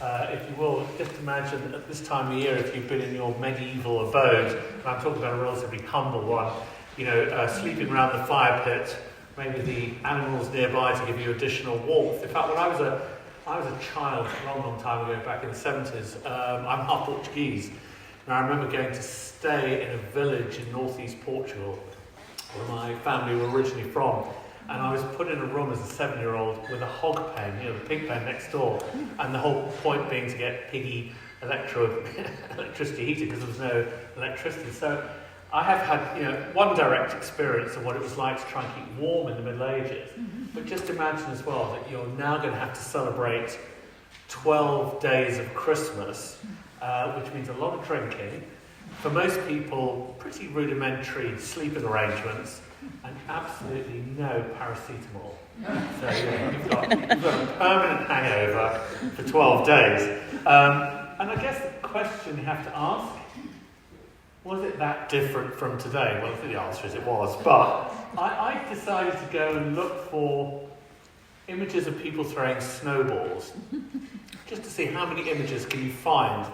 if you will, just imagine at this time of year, if you've been in your medieval abode, and I'm talking about a relatively humble one, sleeping around the fire pit, maybe the animals nearby to give you additional warmth. In fact, when I was a child, a long, long time ago, back in the 70s, I'm half Portuguese, and I remember going to stay in a village in northeast Portugal, where my family were originally from. And I was put in a room as a 7-year-old with a hog pen, the pig pen next door, and the whole point being to get piggy electricity heated because there was no electricity. So I have had, one direct experience of what it was like to try and keep warm in the Middle Ages. But just imagine as well that you're now going to have to celebrate 12 days of Christmas, which means a lot of drinking. For most people, pretty rudimentary sleeping arrangements, and absolutely no paracetamol. So you've got a permanent hangover for 12 days. And I guess the question you have to ask, was it that different from today? Well, the answer is it was. But I decided to go and look for images of people throwing snowballs, just to see how many images can you find.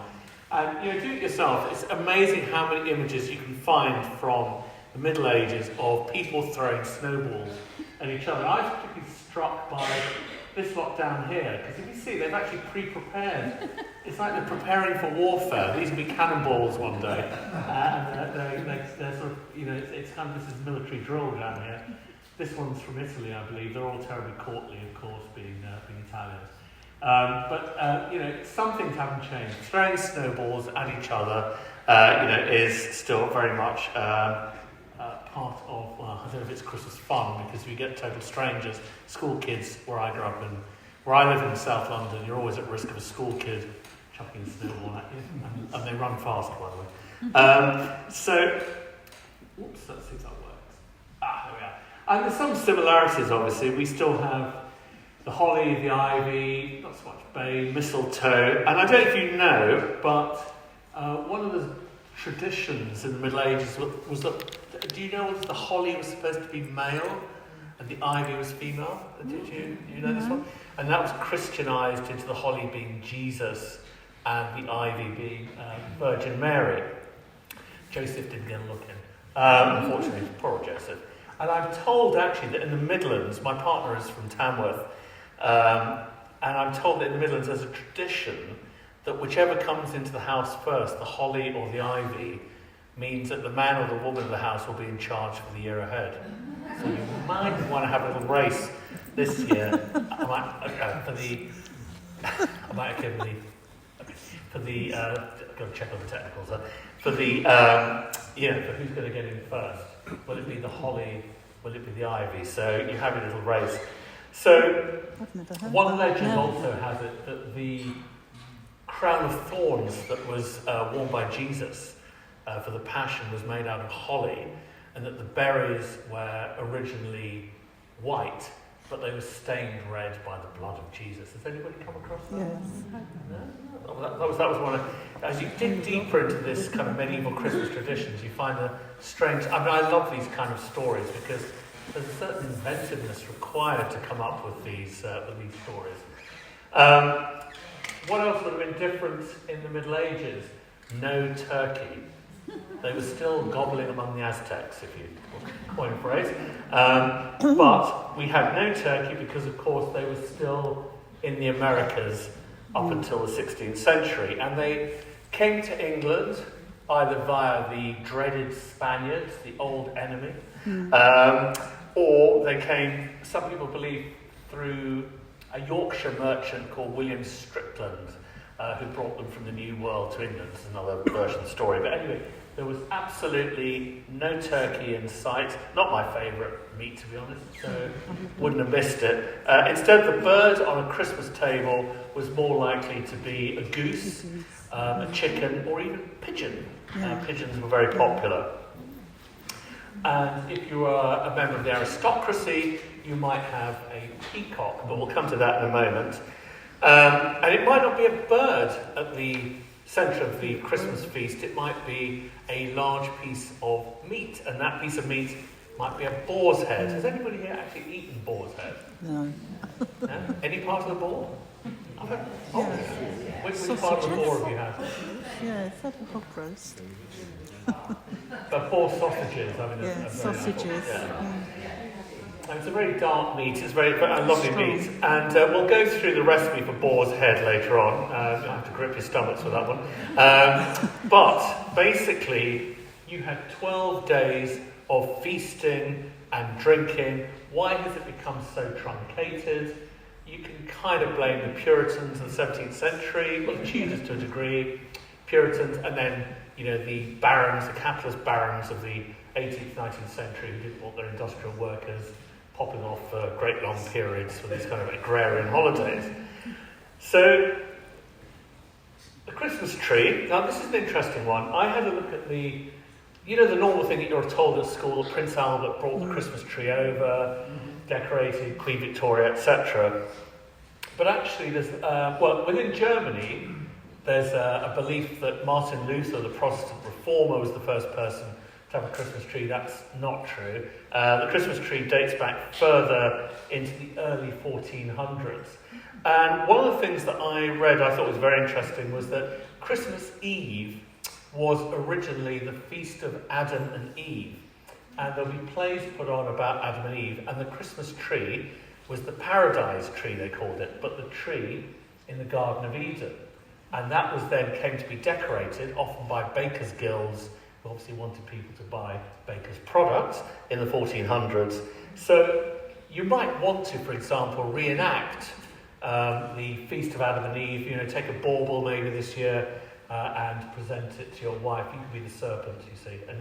And do it yourself. It's amazing how many images you can find from the Middle Ages of people throwing snowballs at each other. I was particularly struck by this lot down here, because if you see, they've actually pre-prepared. It's like they're preparing for warfare. These will be cannonballs one day, and they're sort of, it's kind of, this is military drill down here. This one's from Italy, I believe. They're all terribly courtly, of course, being Italians. But some things haven't changed. Throwing snowballs at each other, is still very much part of, I don't know if it's Christmas fun, because we get total strangers, school kids, where I grew up and where I live in South London, you're always at risk of a school kid chucking a snowball at you, and they run fast, by the way. Let's see if that works. There we are. And there's some similarities, obviously. We still have the holly, the ivy, not so much bay, mistletoe. And I don't know if you know, but one of the traditions in the Middle Ages was that, do you know the holly was supposed to be male and the ivy was female? Did you know this one? And that was Christianized into the holly being Jesus and the ivy being Virgin Mary. Joseph didn't get a look in, unfortunately, poor Joseph. And I'm told actually that in the Midlands, my partner is from Tamworth, and I'm told that in the Midlands there's a tradition that whichever comes into the house first, the holly or the ivy, means that the man or the woman of the house will be in charge for the year ahead. So you might want to have a little race this year. I've got to check on the technicals. For who's going to get in first? Will it be the holly? Will it be the ivy? So you have a little race. So one legend also has it that the crown of thorns that was worn by Jesus for the Passion was made out of holly, and that the berries were originally white, but they were stained red by the blood of Jesus. Has anybody come across that? Yes. No? That was one of... As you dig deeper into this kind of medieval Christmas traditions, you find a strange... I love these kind of stories because there's a certain inventiveness required to come up with these stories. What else would have been different in the Middle Ages? No turkey. They were still gobbling among the Aztecs, if you coin a phrase. But we had no turkey because, of course, they were still in the Americas up until the 16th century. And they came to England either via the dreaded Spaniards, the old enemy, or they came, some people believe, through a Yorkshire merchant called William Strickland, who brought them from the New World to England. This is another version of the story. But anyway, there was absolutely no turkey in sight. Not my favourite meat, to be honest, so wouldn't have missed it. Instead, the bird on a Christmas table was more likely to be a goose, a chicken, or even pigeon. Pigeons were very popular. And if you are a member of the aristocracy, you might have a peacock, but we'll come to that in a moment. And it might not be a bird at the centre of the Christmas feast. It might be a large piece of meat, and that piece of meat might be a boar's head. Has anybody here actually eaten boar's head? No. No? Any part of the boar? which part of the boar have you had? Yeah, it's had a hog roast. Boar sausages. Sausages. And it's a very dark meat. It's very lovely meat. And we'll go through the recipe for boar's head later on. You'll have to grip your stomachs with that one. But basically, you had 12 days of feasting and drinking. Why has it become so truncated? You can kind of blame the Puritans in the 17th century, well, the Tudors to a degree, Puritans, and then, the barons, the capitalist barons of the 18th, 19th century who didn't want their industrial workers popping off for great long periods for these kind of agrarian holidays. So, the Christmas tree, now this is an interesting one. I had a look at the normal thing that you're told at school, that Prince Albert brought the Christmas tree over, decorated, Queen Victoria, etc. But actually, there's, within Germany, there's a belief that Martin Luther, the Protestant reformer, was the first person to have a Christmas tree. That's not true. The Christmas tree dates back further into the early 1400s. And one of the things that I read I thought was very interesting was that Christmas Eve was originally the feast of Adam and Eve. And there'll be plays put on about Adam and Eve. And the Christmas tree was the paradise tree, they called it, but the tree in the Garden of Eden. And that was then came to be decorated, often by bakers' guilds, who obviously wanted people to buy bakers' products in the 1400s. So you might want to, for example, reenact the Feast of Adam and Eve, take a bauble maybe this year and present it to your wife. You could be the serpent, you see, and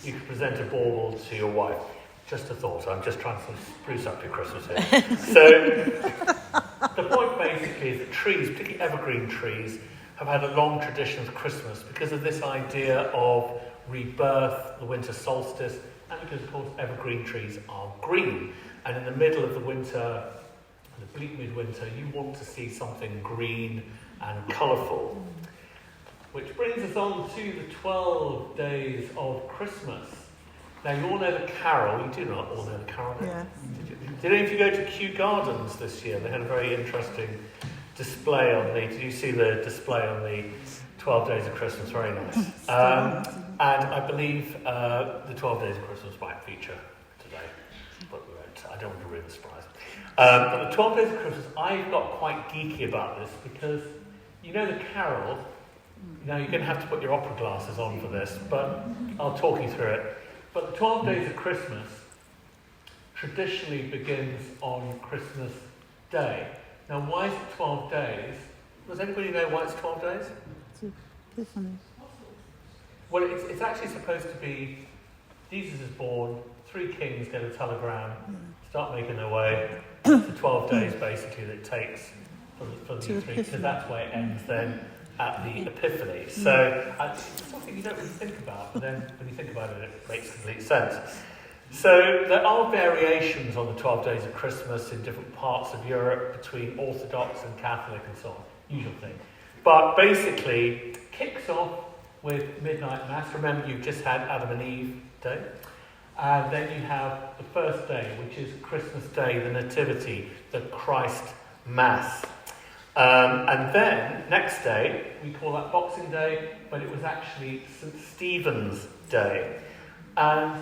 you could present a bauble to your wife. Just a thought, I'm just trying to spruce up your Christmas here. So the point basically is that trees, particularly evergreen trees, have had a long tradition of Christmas because of this idea of rebirth, the winter solstice, and because, of course, evergreen trees are green. And in the middle of the winter, the bleak midwinter, you want to see something green and colourful. Which brings us on to the 12 days of Christmas. Now, you all know the carol. You do not all know the carol. Yeah. Did any of you go to Kew Gardens this year? They had a very interesting display on the... Did you see the display on the 12 Days of Christmas? Very nice. And I believe the 12 Days of Christmas might feature today. But we won't. I don't want to ruin the surprise. But the 12 Days of Christmas, I got quite geeky about this because, the carol... Now, you're going to have to put your opera glasses on for this, but I'll talk you through it. But the 12 Days of Christmas traditionally begins on Christmas Day. Now, why is it 12 days? Does anybody know why it's 12 days? Well, it's actually supposed to be Jesus is born, 3 kings get a telegram, start making their way. It's the 12 days, basically, that it takes for these 3, because that's where it ends then. At the Epiphany. So it's something you don't really think about, but then when you think about it, it makes complete sense. So there are variations on the 12 Days of Christmas in different parts of Europe between Orthodox and Catholic and so on, usual thing. But basically, it kicks off with midnight mass. Remember, you've just had Adam and Eve Day. And then you have the first day, which is Christmas Day, the Nativity, the Christ Mass. And then, next day, we call that Boxing Day, but it was actually St. Stephen's Day. And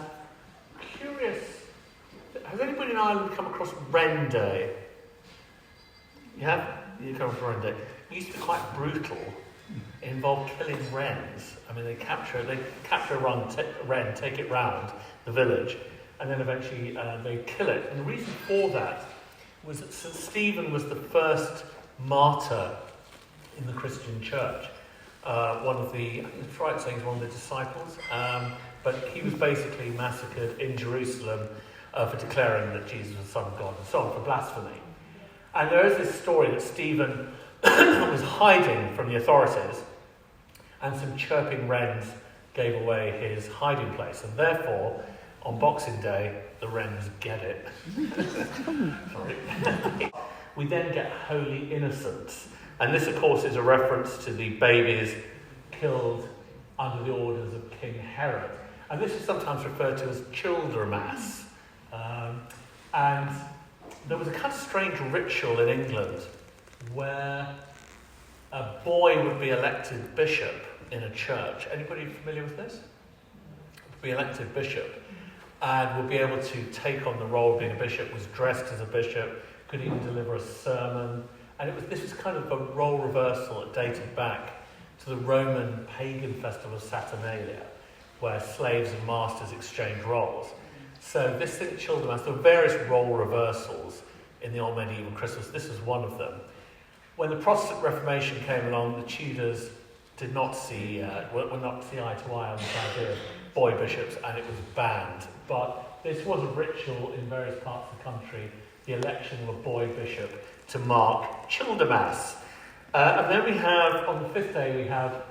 curious, has anybody in Ireland come across Wren Day? You have? You come across Wren Day. It used to be quite brutal. It involved killing wrens. I mean, they capture a wren, take it round the village, and then eventually they kill it. And the reason for that was that St. Stephen was the first martyr in the Christian church. One of the, I think it's right saying he's one of the disciples, but he was basically massacred in Jerusalem for declaring that Jesus was the Son of God and so on, for blasphemy. And there is this story that Stephen was hiding from the authorities, and some chirping wrens gave away his hiding place, and therefore, on Boxing Day, the wrens get it. Sorry. We then get Holy Innocents. And this, of course, is a reference to the babies killed under the orders of King Herod. And this is sometimes referred to as Childermas. And there was a kind of strange ritual in England where a boy would be elected bishop in a church. Anybody familiar with this? Be elected bishop and would be able to take on the role of being a bishop, was dressed as a bishop, could even deliver a sermon. And this was kind of a role reversal that dated back to the Roman pagan festival of Saturnalia, where slaves and masters exchanged roles. So this thing at Childermas, there were various role reversals in the old medieval Christmas. This was one of them. When the Protestant Reformation came along, the Tudors did not see, were not see eye to eye on this idea of boy bishops, and it was banned. But this was a ritual in various parts of the country, the election of a boy bishop to mark Childermas. And then we have, on the fifth day, we have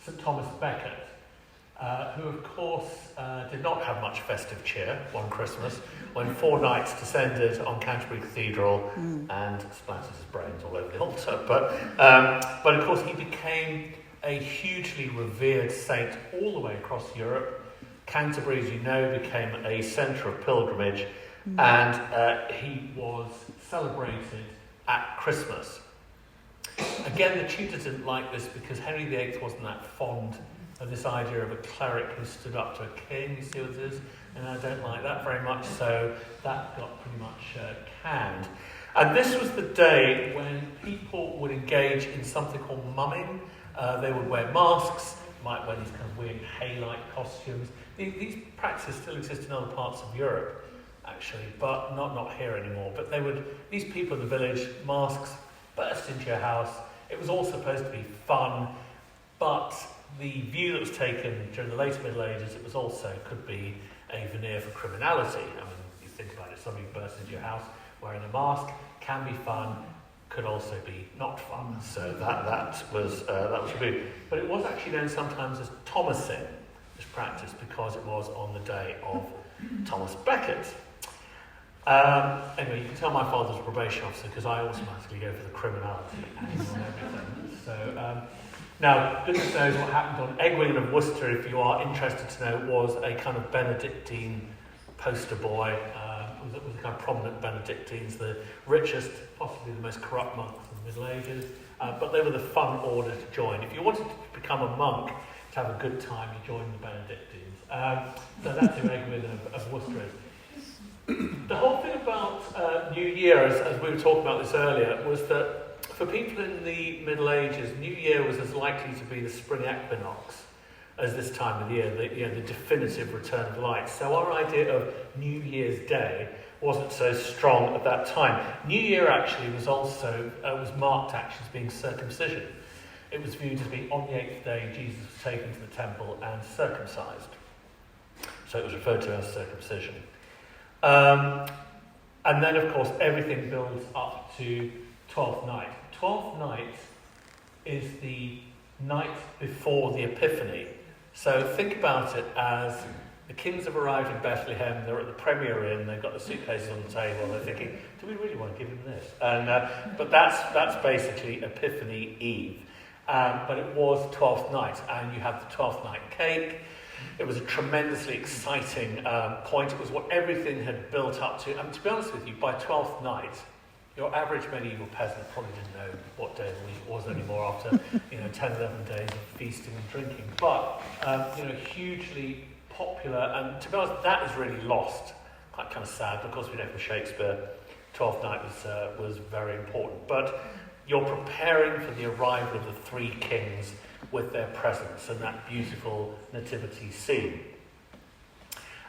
St. Thomas Becket, who, of course, did not have much festive cheer one Christmas when 4 knights descended on Canterbury Cathedral and splattered his brains all over the altar. But of course, he became a hugely revered saint all the way across Europe. Canterbury, as you know, became a centre of pilgrimage, and he was celebrated at Christmas. Again, the Tudors didn't like this because Henry VIII wasn't that fond of this idea of a cleric who stood up to a king. You see what it is? And I don't like that very much, so that got pretty much canned. And this was the day when people would engage in something called mumming. They would wear masks, might wear these kind of weird hay-like costumes. These practices still exist in other parts of Europe, actually, but not here anymore. But these people in the village, masks, burst into your house. It was all supposed to be fun, but the view that was taken during the later Middle Ages, it was also could be a veneer for criminality. I mean, you think about it, somebody bursts into your house wearing a mask, can be fun, could also be not fun. So that was taboo. But it was actually known sometimes as Thomasing, this practice, because it was on the day of Thomas Becket. Anyway, you can tell my father's a probation officer because I automatically go for the criminality angle and everything. So, now, goodness knows what happened on Egwin of Worcester, if you are interested to know, was a kind of Benedictine poster boy. Was a kind of prominent Benedictines, the richest, possibly the most corrupt monks in the Middle Ages. But they were the fun order to join. If you wanted to become a monk, to have a good time, you joined the Benedictines. So that's who Egwin of Worcester is. The whole thing about New Year, as we were talking about this earlier, was that for people in the Middle Ages, New Year was as likely to be the spring equinox as this time of the year, the definitive return of light. So our idea of New Year's Day wasn't so strong at that time. New Year actually was also was marked actually as being circumcision. It was viewed as being on the 8th day Jesus was taken to the temple and circumcised. So it was referred to as circumcision. And then, of course, everything builds up to 12th night. 12th night is the night before the Epiphany. So think about it as the kings have arrived in Bethlehem, they're at the Premier Inn, they've got the suitcases on the table, they're thinking, do we really want to give him this? And but that's basically Epiphany Eve. But it was 12th night, and you have the 12th night cake. It was a tremendously exciting point. It was what everything had built up to. And to be honest with you, by 12th night, your average medieval peasant probably didn't know what day of the week it was anymore after 10, 11 days of feasting and drinking. But hugely popular, and to be honest, that is really lost. Quite kind of sad. Of course, we know from Shakespeare, 12th night was very important. But you're preparing for the arrival of the 3 kings with their presents and that beautiful nativity scene.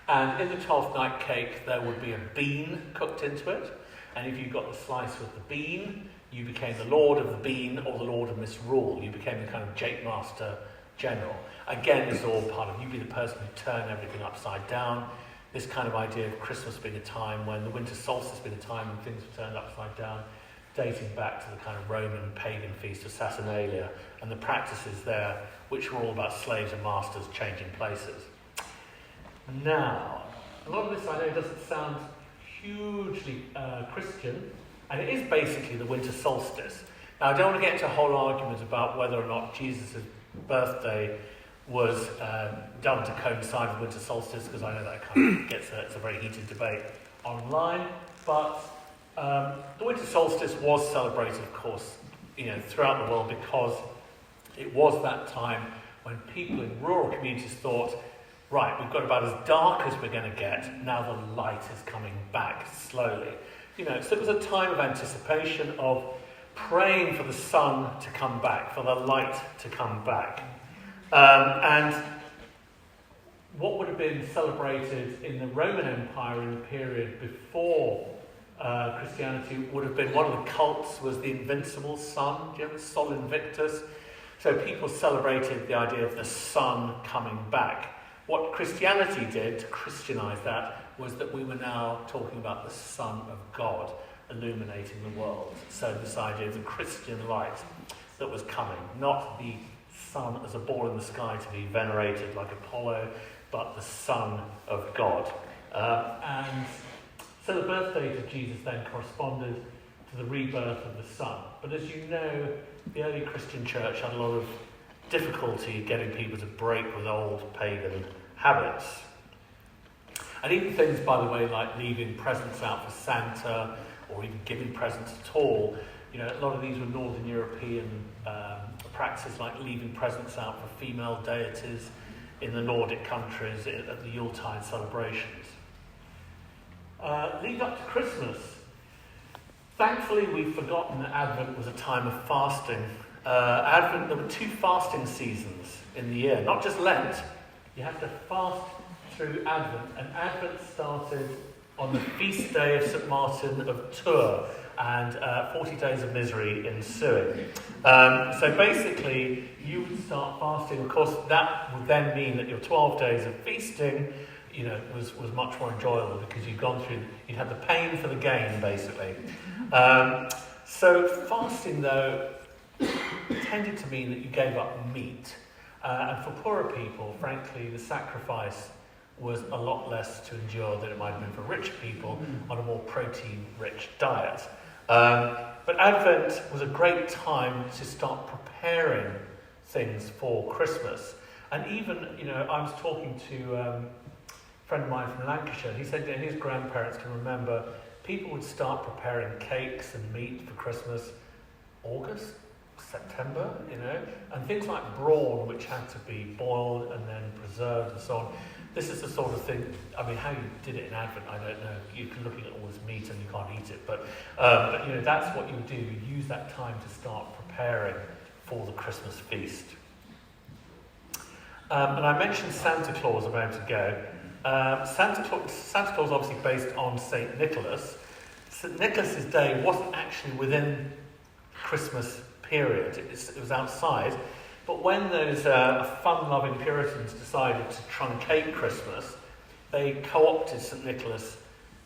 And in the 12th night cake, there would be a bean cooked into it. And if you got the slice with the bean, you became the Lord of the Bean or the Lord of Misrule. You became the kind of Jake Master General. Again, this is all part of you be the person who turned everything upside down. This kind of idea of Christmas being a time when the winter solstice being a time when things were turned upside down, dating back to the kind of Roman pagan feast of Saturnalia and the practices there, which were all about slaves and masters changing places. Now, a lot of this I know doesn't sound hugely Christian, and it is basically the winter solstice. Now, I don't want to get into a whole argument about whether or not Jesus' birthday was done to coincide with winter solstice, because I know that kind of it's a very heated debate online, but the winter solstice was celebrated, of course, throughout the world, because it was that time when people in rural communities thought, right, we've got about as dark as we're going to get, now the light is coming back slowly. So it was a time of anticipation, of praying for the sun to come back, for the light to come back. And what would have been celebrated in the Roman Empire in the period before Christianity would have been, one of the cults was the invincible sun. Do you have Sol Invictus? So people celebrated the idea of the sun coming back. What Christianity did to Christianize that was that we were now talking about the Son of God illuminating the world. So this idea of the Christian light that was coming, not the sun as a ball in the sky to be venerated like Apollo, but the Son of God. And so the birth date of Jesus then corresponded to the rebirth of the sun. But as you know, the early Christian church had a lot of difficulty getting people to break with old pagan habits. And even things, by the way, like leaving presents out for Santa, or even giving presents at all, a lot of these were Northern European practices, like leaving presents out for female deities in the Nordic countries at the Yuletide celebrations. Lead up to Christmas. Thankfully, we've forgotten that Advent was a time of fasting. There were 2 fasting seasons in the year, not just Lent. You have to fast through Advent, and Advent started on the feast day of St. Martin of Tours, and 40 days of misery ensuing. So basically, you would start fasting. Of course, that would then mean that your 12 days of feasting, was much more enjoyable, because you'd had the pain for the gain, basically. So fasting, though, tended to mean that you gave up meat. And for poorer people, frankly, the sacrifice was a lot less to endure than it might have been for richer people on a more protein-rich diet. But Advent was a great time to start preparing things for Christmas. And even, I was talking to a friend of mine from Lancashire. He said that his grandparents can remember people would start preparing cakes and meat for Christmas August, September, and things like brawn, which had to be boiled and then preserved and so on. This is the sort of thing, how you did it in Advent, I don't know. You're looking at all this meat and you can't eat it, but that's what you would do. You use that time to start preparing for the Christmas feast. And I mentioned Santa Claus a moment ago. Santa Claus obviously based on St. Nicholas. St. Nicholas's day wasn't actually within Christmas period. It was outside. But when those fun-loving Puritans decided to truncate Christmas, they co-opted St. Nicholas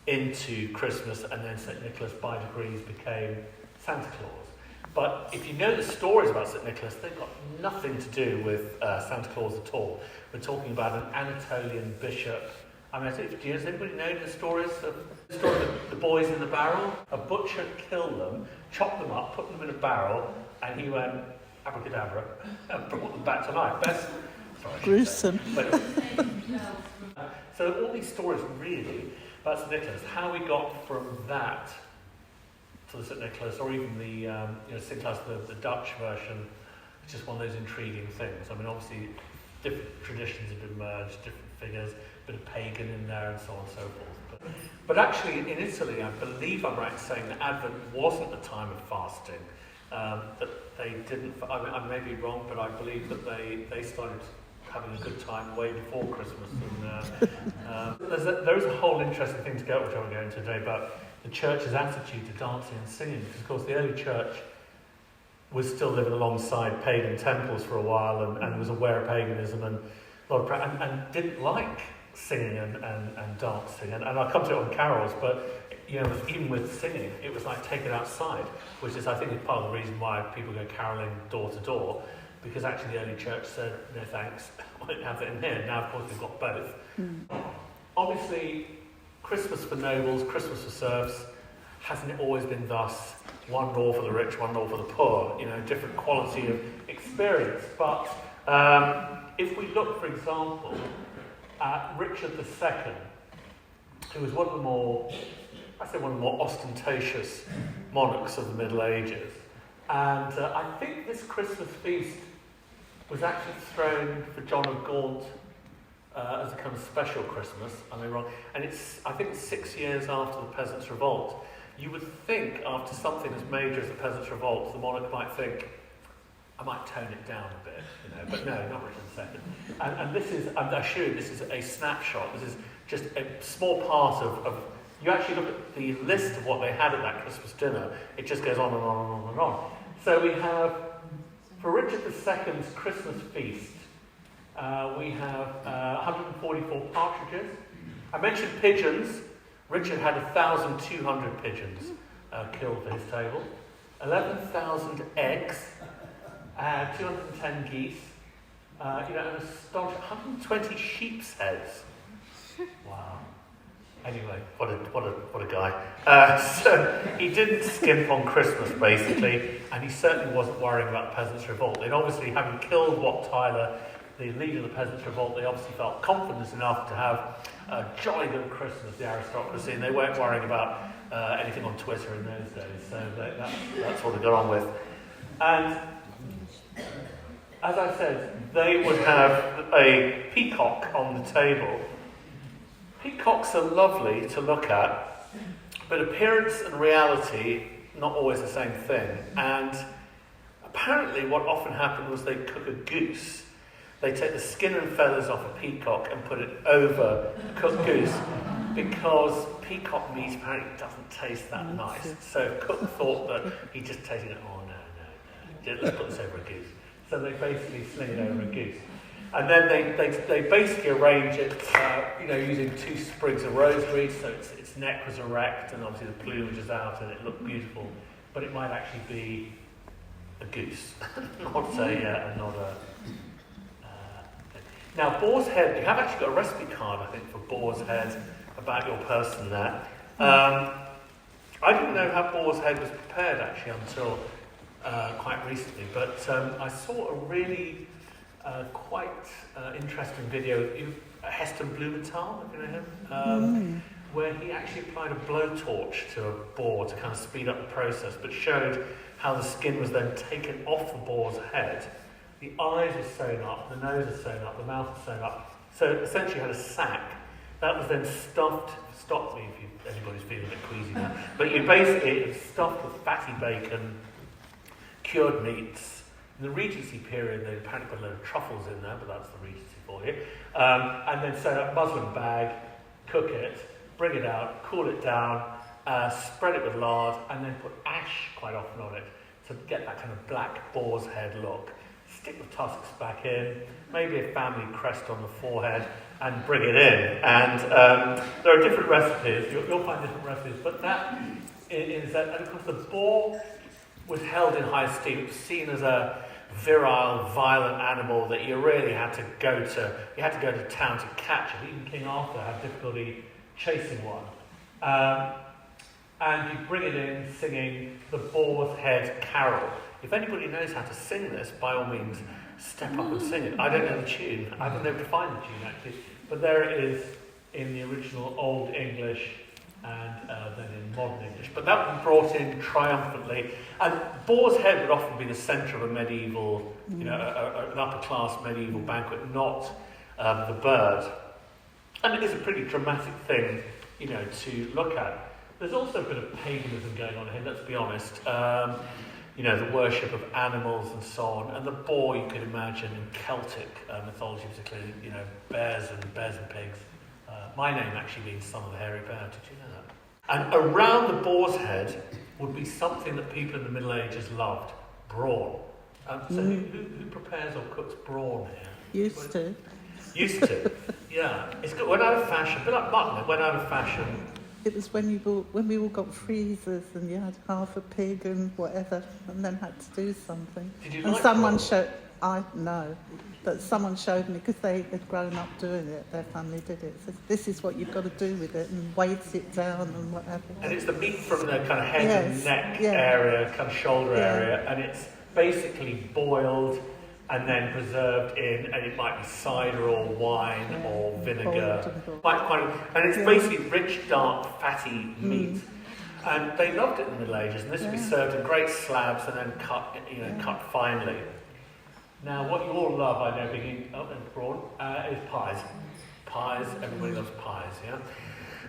into Christmas, and then St. Nicholas by degrees became Santa Claus. But if you know the stories about St. Nicholas, they've got nothing to do with Santa Claus at all. We're talking about an Anatolian bishop. Does anybody know the stories of the boys in the barrel? A butcher killed them, chopped them up, put them in a barrel, and he went abracadabra and brought them back to life. Gruesome. So all these stories really about St. Nicholas, how we got from that to the St. Nicholas, or even the St. Nicholas, the Dutch version, it's just one of those intriguing things. Obviously, different traditions have been merged, different figures, a bit of pagan in there, and so on and so forth. But actually, in Italy, I believe I'm right in saying that Advent wasn't a time of fasting. That they didn't. I may be wrong, but I believe that they started having a good time way before Christmas. And there's a whole interesting thing to go, which I won't go into today, about the church's attitude to dancing and singing. Because of course, the early church was still living alongside pagan temples for a while, and was aware of paganism and a lot of and didn't like singing and dancing. And I'll come to it on carols, but even with singing, it was like take it outside, which is, I think, is part of the reason why people go caroling door to door, because actually the early church said, no thanks, I don't have it in here. Now, of course, we've got both. Obviously, Christmas for nobles, Christmas for serfs, hasn't it always been thus? One law for the rich, one law for the poor, different quality of experience. But if we look, for example, at Richard II, who was one of the more ostentatious monarchs of the Middle Ages, And I think this Christmas feast was actually thrown for John of Gaunt as a kind of special Christmas, am I wrong? And I think it's 6 years after the Peasants' Revolt. You would think after something as major as the Peasants' Revolt, the monarch might think, I might tone it down a bit, but no, not Richard II. And this is, I'm assured this is a snapshot. This is just a small part of you actually look at the list of what they had at that Christmas dinner, it just goes on and on and on and on. So we have, for Richard II's Christmas feast, we have 144 partridges. I mentioned pigeons. Richard had 1,200 pigeons killed for his table, 11,000 eggs, 210 geese, an astonishing 120 sheep's heads. Wow. Anyway, what a guy. So he didn't skimp on Christmas, basically, and he certainly wasn't worrying about the Peasants' Revolt. They'd obviously, having killed Wat Tyler, the leader of the Peasants' Revolt, they obviously felt confidence enough to have a jolly good Christmas, the aristocracy, and they weren't worrying about anything on Twitter in those days, so that's what they got on with. And as I said, they would have a peacock on the table. Peacocks are lovely to look at, but appearance and reality, not always the same thing. And apparently what often happened was they'd cook a goose. They take the skin and feathers off a peacock and put it over a cooked goose, because peacock meat apparently doesn't taste that nice. So Cook thought that he just tasted it, no, let's put this over a goose. So they basically sling it over a goose. And then they basically arrange it, using 2 sprigs of rosemary, so its neck was erect, and obviously the plumage is out, and it looked beautiful. But it might actually be a goose, not a. Now, boar's head. You have actually got a recipe card, I think, for boar's head about your person there. I didn't know how boar's head was prepared actually until quite recently, but I saw a really quite interesting video of Heston Blumenthal, if you know him, where he actually applied a blowtorch to a boar to kind of speed up the process, but showed how the skin was then taken off the boar's head. The eyes were sewn up, the nose was sewn up, the mouth was sewn up. So essentially you had a sack. That was then stuffed, stop me if anybody's feeling a bit queasy now, but you basically, it was stuffed with fatty bacon, cured meats. In the Regency period, they apparently put a load of truffles in there, but that's the Regency for you. And then sew up muslin bag, cook it, bring it out, cool it down, spread it with lard, and then put ash quite often on it to get that kind of black boar's head look. Stick the tusks back in, maybe a family crest on the forehead, and bring it in. And there are different recipes, you'll find different recipes, but that is that, and of course the boar was held in high esteem. It was seen as a virile, violent animal that you really had to go to town to catch it. Even King Arthur had difficulty chasing one. And you bring it in singing the Boar's Head Carol. If anybody knows how to sing this, by all means, step up and sing it. I don't know the tune. I haven't been able to find the tune, actually. But there it is in the original Old English and then in modern English. But that was brought in triumphantly. And boar's head would often be the centre of a medieval, an upper-class medieval banquet, not the bird. And it is a pretty dramatic thing, to look at. There's also a bit of paganism going on here, let's be honest. The worship of animals and so on. And the boar, you could imagine, in Celtic mythology, particularly, bears and pigs. My name actually means son of the hairy bear, did you know that? And around the boar's head would be something that people in the Middle Ages loved, brawn. Who prepares or cooks brawn here? Used to, yeah. It's good. Went out of fashion, a bit like mutton, it went out of fashion. It was when we all got freezers and you had half a pig and whatever, and then had to do something. Did you and like someone brawn? But someone showed me, because they had grown up doing it, their family did it. So this is what you've got to do with it, and weight it down and whatever. And it's the meat from the kind of head and neck area, kind of shoulder area, and it's basically boiled and then preserved in, and it might be cider or wine or vinegar. And it's basically rich, dark, fatty meat. And they loved it in the Middle Ages, and this would be served in great slabs and then cut, cut finely. Now, what you all love, I know, being abroad, is pies. Pies, everybody loves pies, yeah?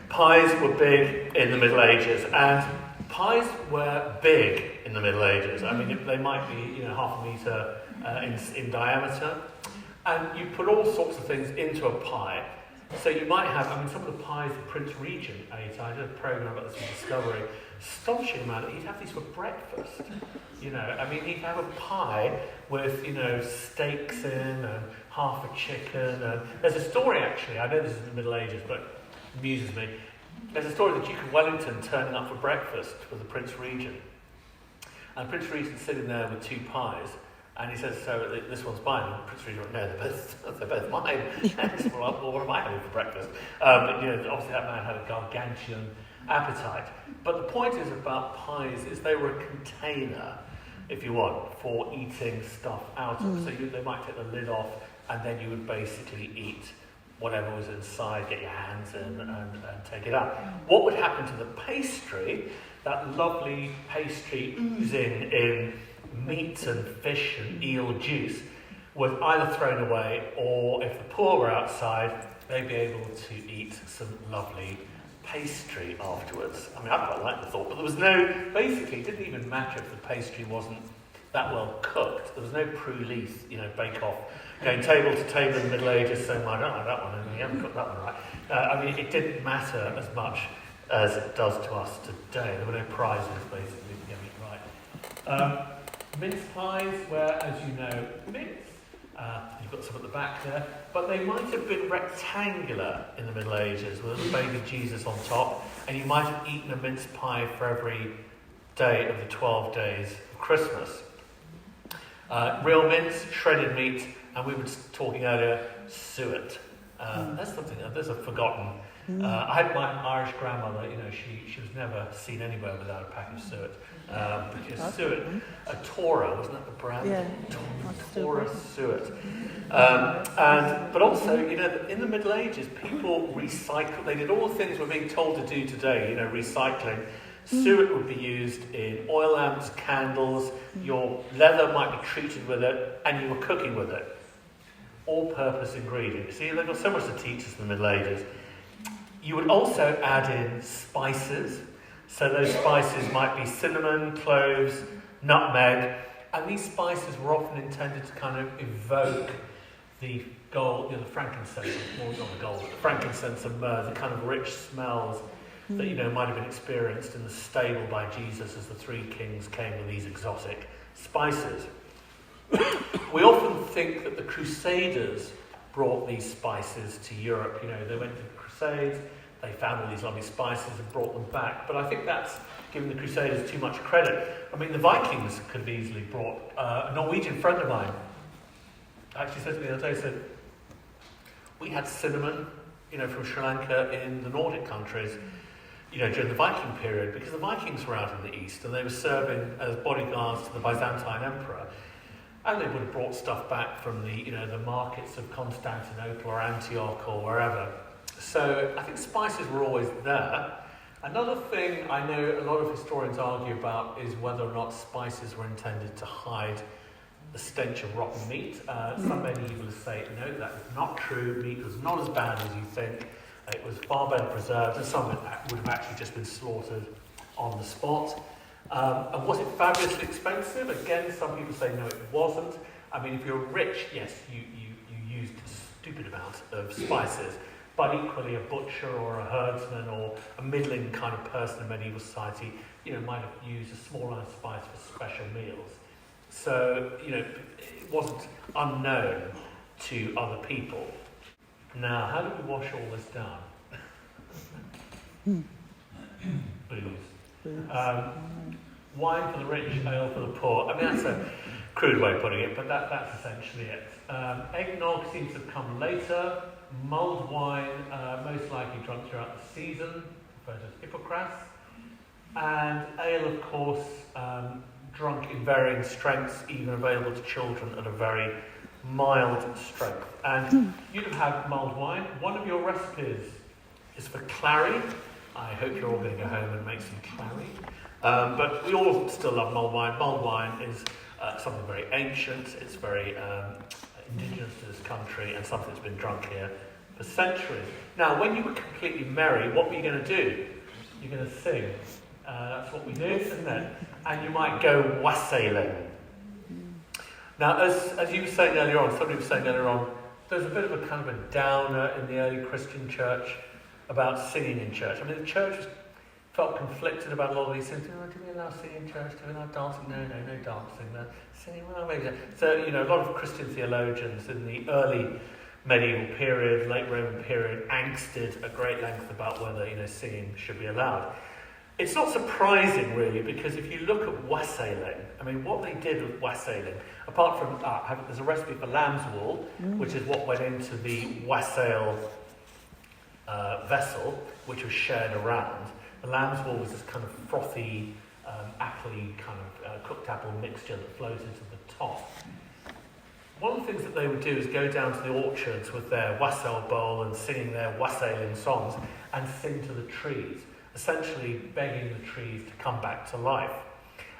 Pies were big in the Middle Ages, and pies were big in the Middle Ages. I mean, they might be, half a metre in diameter, and you put all sorts of things into a pie. So you might have, some of the pies that Prince Regent ate, I did a programme about this in Discovery, astonishing amount, he'd have these for breakfast. He'd have a pie with, steaks in and half a chicken. And there's a story, actually, I know this is in the Middle Ages, but it amuses me. There's a story of the Duke of Wellington turning up for breakfast with the Prince Regent. And Prince Regent's sitting there with two pies. And he says, so this one's mine. And Prince Regent went, no, they're both mine. And he said, well, what am I having for breakfast? Obviously that man had a gargantuan appetite. But the point is about pies is they were a container, if you want, for eating stuff out of. So they might take the lid off, and then you would basically eat whatever was inside, get your hands in and take it out. What would happen to the pastry, that lovely pastry oozing in meat and fish and eel juice, was either thrown away, or if the poor were outside, they'd be able to eat some lovely pastry afterwards. I quite like the thought, but there was basically, it didn't even matter if the pastry wasn't that well cooked. There was no prou-lisse, bake-off, going table to table in the Middle Ages, saying, I don't like that one, and you haven't got that one right. It didn't matter as much as it does to us today. There were no prizes, basically, for getting it right. Mince pies were, as you know, mince. You've got some at the back there, but they might have been rectangular in the Middle Ages with a baby Jesus on top, and you might have eaten a mince pie for every day of the 12 days of Christmas. Real mince, shredded meat, and we were talking earlier, suet. That's something that's a forgotten. I had my Irish grandmother, she was never seen anywhere without a pack of suet. Because suet, a Torah, wasn't that the brand? Yeah. Torah suet. But also, in the Middle Ages, people recycled. They did all the things we're being told to do today, recycling. Suet would be used in oil lamps, candles, your leather might be treated with it, and you were cooking with it. All-purpose ingredient. See, they've got so much to teach us in the Middle Ages. You would also add in spices. So those spices might be cinnamon, cloves, nutmeg, and these spices were often intended to kind of evoke the gold, the frankincense, more not the gold, the frankincense and myrrh, the kind of rich smells that might have been experienced in the stable by Jesus as the three kings came with these exotic spices. We often think that the Crusaders brought these spices to Europe. They went to the Crusades, they found all these lovely spices and brought them back. But I think that's giving the Crusaders too much credit. The Vikings could have easily brought... a Norwegian friend of mine actually said to me the other day, said, we had cinnamon, from Sri Lanka in the Nordic countries, during the Viking period, because the Vikings were out in the east and they were serving as bodyguards to the Byzantine emperor. And they would have brought stuff back from the markets of Constantinople or Antioch or wherever. So I think spices were always there. Another thing I know a lot of historians argue about is whether or not spices were intended to hide the stench of rotten meat. Some medievalists say, no, that is not true. Meat was not as bad as you think. It was far better preserved, and some would have actually just been slaughtered on the spot. And was it fabulously expensive? Again, some people say no, it wasn't. If you're rich, yes, you used a stupid amount of spices. But equally, a butcher or a herdsman or a middling kind of person in medieval society, might have used a small amount of spice for special meals. So, it wasn't unknown to other people. Now, how do we wash all this down? Booze. Wine for the rich, ale for the poor. That's a crude way of putting it, but that's essentially it. Eggnog seems to have come later. Mulled wine, most likely drunk throughout the season, referred to as Hippocras. And ale, of course, drunk in varying strengths, even available to children at a very mild strength. And you'd have had mulled wine. One of your recipes is for clary. I hope you're all going to go home and make some clary. But we all still love mulled wine. Mulled wine is something very ancient. It's very indigenous to this country and something that's been drunk here for centuries. Now, when you were completely merry, what were you going to do? You're going to sing. That's what we do, isn't it? And you might go wassailing. Now, as you were saying earlier on, somebody was saying earlier on, there's a bit of a kind of a downer in the early Christian church about singing in church. I mean, the church felt conflicted about a lot of these things. Oh, do we allow singing in church? Do we allow dancing? No dancing. No singing. Well, maybe. So, a lot of Christian theologians in the early medieval period, late Roman period, angsted at great length about whether, singing should be allowed. It's not surprising, really, because if you look at wassailing, I mean, what they did with wassailing, apart from, there's a recipe for lamb's wool, which is what went into the wassail vessel, which was shared around. The lamb's wool was this kind of frothy, appley kind of cooked apple mixture that floated to the top. One of the things that they would do is go down to the orchards with their wassail bowl and singing their wassailing songs and sing to the trees, essentially begging the trees to come back to life.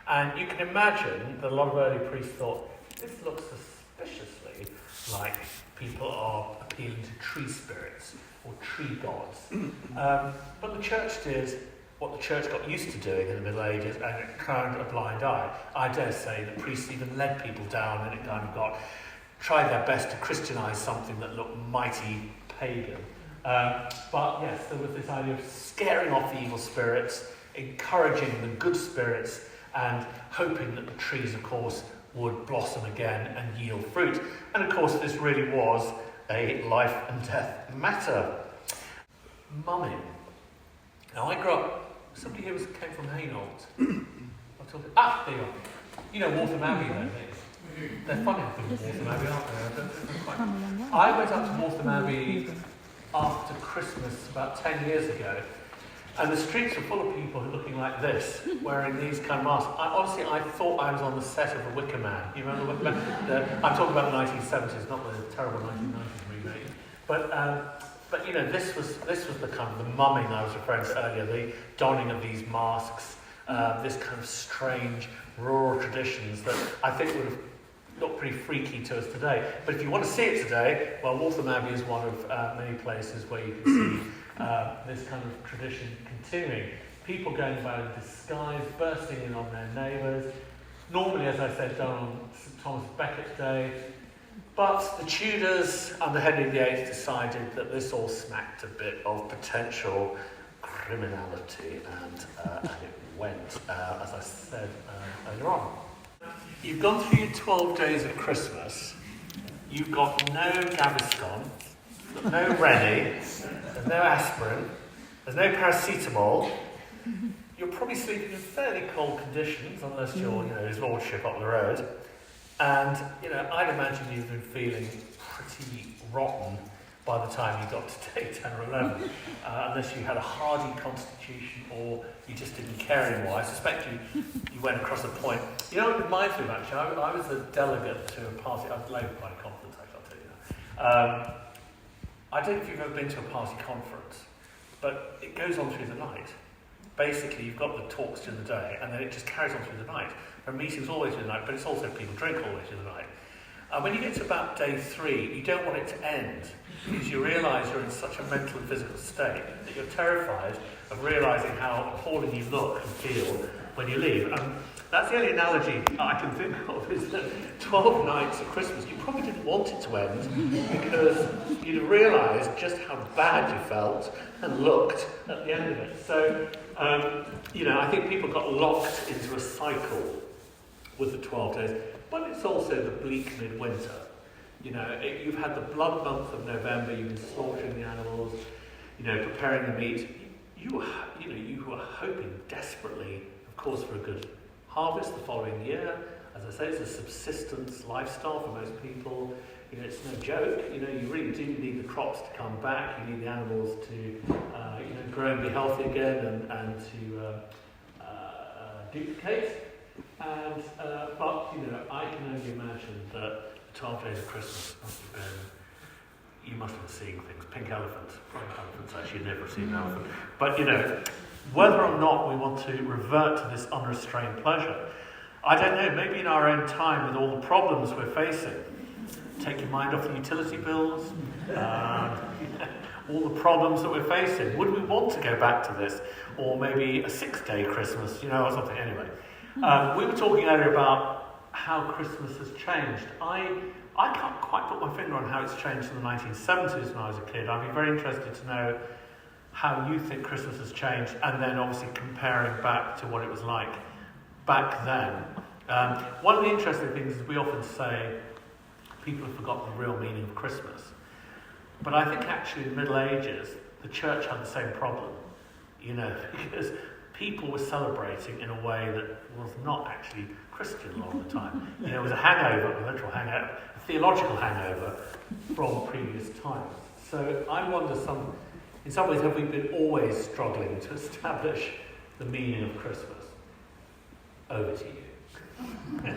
And you can imagine that a lot of early priests thought, this looks suspiciously like people are appealing to tree spirits or tree gods. But the church did what the church got used to doing in the Middle Ages, and it turned a blind eye. I dare say the priests even led people down, and it kind of tried their best to Christianise something that looked mighty pagan. But yes, there was this idea of scaring off the evil spirits, encouraging the good spirits, and hoping that the trees, of course, would blossom again and yield fruit. And of course, this really was a life and death matter. Mumming. Now, I grew up. Somebody here came from Hainault. There you are. You know Waltham Abbey, don't they? They're funny things, Waltham Abbey, aren't they? I went up to Waltham Abbey after Christmas about 10 years ago, and the streets were full of people looking like this, wearing these kind of masks. I thought I was on the set of The Wicker Man. You remember The Wicker Man? I'm talking about the 1970s, not the terrible 1990s remake. But this was the kind of the mumming I was referring to earlier, the donning of these masks, this kind of strange rural traditions that I think would have looked pretty freaky to us today. But if you want to see it today, well, Waltham Abbey is one of many places where you can see this kind of tradition continuing. People going about in disguise, bursting in on their neighbours. Normally, as I said, done on St Thomas Becket's Day. But the Tudors under Henry VIII decided that this all smacked a bit of potential criminality, and it went, as I said earlier on. You've gone through your 12 days of Christmas. You've got no Gaviscon, no Rennie, there's no aspirin, there's no paracetamol. You're probably sleeping in fairly cold conditions, unless you're, His Lordship up the road. And, I'd imagine you've been feeling pretty rotten by the time you got to day 10 or 11, unless you had a hardy constitution or you just didn't care anymore. I suspect you went across a point. It reminds me of, actually, I was a delegate to a party. I was Labour Party conference, actually, I'll tell you that. I don't know if you've ever been to a party conference, but it goes on through the night. Basically, you've got the talks during the day, and then it just carries on through the night. There are meetings all the way through the night, but it's also people drink all the way through the night. And when you get to about day 3, you don't want it to end, because you realise you're in such a mental and physical state that you're terrified of realising how appalling you look and feel when you leave. And that's the only analogy I can think of, is that 12 nights of Christmas, you probably didn't want it to end, because you'd realised just how bad you felt and looked at the end of it. So, I think people got locked into a cycle with the 12 days, but it's also the bleak midwinter. You've had the blood month of November, you've been slaughtering the animals, preparing the meat. You were hoping desperately, of course, for a good harvest the following year. As I say, it's a subsistence lifestyle for most people. It's no joke. You really do need the crops to come back. You need the animals to, grow and be healthy again and to duplicate. And but I can only imagine that the 12 days of Christmas must have been you must have been seeing things. Pink elephant. Elephants actually never seen an elephant. But, you know, whether or not we want to revert to this unrestrained pleasure, I don't know, maybe in our own time with all the problems we're facing, take your mind off the utility bills, all the problems that we're facing, would we want to go back to this? Or maybe a 6-day Christmas, you know, or something. Anyway, we were talking earlier about how Christmas has changed. I can't quite put my finger on how it's changed in the 1970s when I was a kid. I'd be very interested to know how you think Christmas has changed, and then obviously comparing back to what it was like back then. One of the interesting things is we often say people have forgotten the real meaning of Christmas. But I think actually in the Middle Ages, the church had the same problem, you know, because people were celebrating in a way that was not actually Christian a lot of the time. You know, it was a hangover, a literal hangover, a theological hangover from previous times. So I wonder, in some ways, have we been always struggling to establish the meaning of Christmas? Over to you.